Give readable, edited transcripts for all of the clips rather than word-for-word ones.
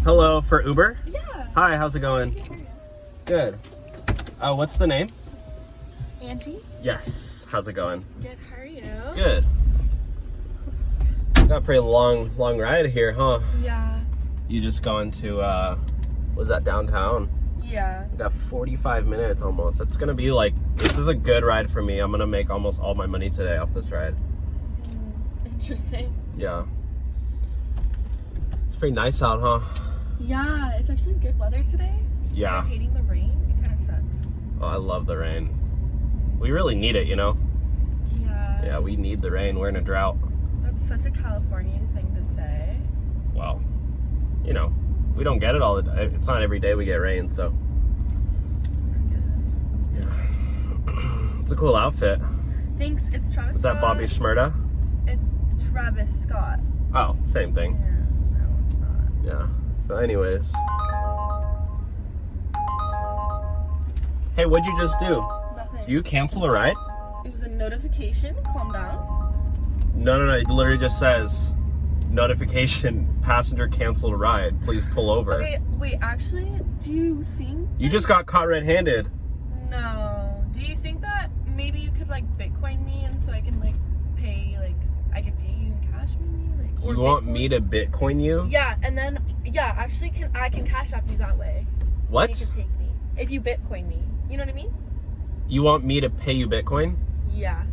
Hello, for Uber? Yeah. Hi, how's it going? Good. What's the name? Angie? Yes. How's it going? Good, how are you? Good. Got a pretty long ride here, huh? Yeah. You just going to, was that downtown? Yeah. Got 45 minutes almost. It's gonna be like, this is a good ride for me. I'm gonna make almost all my money today off this ride. Interesting. Yeah. It's pretty nice out, huh? Yeah, it's actually good weather today. Yeah. I'm hating the rain. It kind of sucks. Oh, I love the rain. We really need it, you know? Yeah. Yeah, we need the rain. We're in a drought. That's such a Californian thing to say. Well, you know, we don't get it all the time. It's not every day we get rain, so. I guess. Yeah. It's a cool outfit. Thanks, it's Travis Is that Scott. Bobby Shmurda? It's Travis Scott. Oh, same thing. Yeah, no, it's not. Yeah. So anyways. Hey, what'd you just do? Nothing. You cancel a ride? It was a notification. Calm down. No. It literally just says, notification, passenger canceled a ride. Please pull over. Okay, wait, actually, do you think... You just got caught red-handed. No. Do you think that maybe you could, like, Bitcoin me and so I can, like, pay, like, I could pay you in cash maybe? Like, or You want Bitcoin? me to Bitcoin you? Yeah, and then, yeah, actually, I can cash app you that way. What? And you can take me. If you Bitcoin me. You know what I mean? You want me to pay you Bitcoin? Yeah.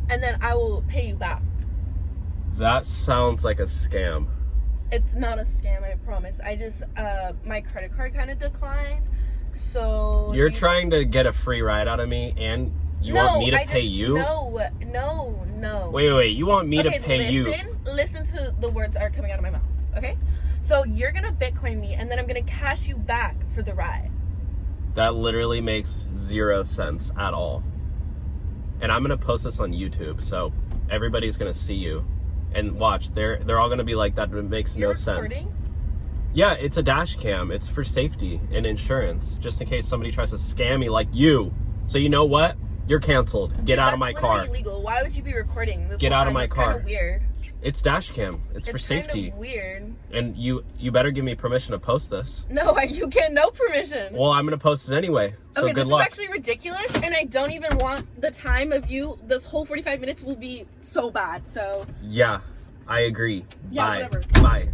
And then I will pay you back. That sounds like a scam. It's not a scam, I promise. I just, my credit card kind of declined, so... You're trying to get a free ride out of me, and you want me to pay you? No. Wait. You want me to pay you? Listen to the words that are coming out of my mouth, okay? So you're gonna Bitcoin me, and then I'm gonna cash you back for the ride. That literally makes 0 sense at all. And I'm gonna post this on YouTube, so everybody's gonna see you. And watch, they're all gonna be like, that makes no sense. Yeah, it's a dash cam. It's for safety and insurance, just in case somebody tries to scam me like you. So you know what? You're canceled. Get out of my car. That's illegal. Why would you be recording this? Get out of my It's car. kind of weird. It's dash cam. It's for safety. Kind of weird. And you better give me permission to post this. No, you get no permission. Well, I'm gonna post it anyway. So okay, good this luck. is actually ridiculous, and I don't even want the time of you. This whole 45 minutes will be so bad. So Yeah, I agree. Yeah, Bye. whatever. Bye.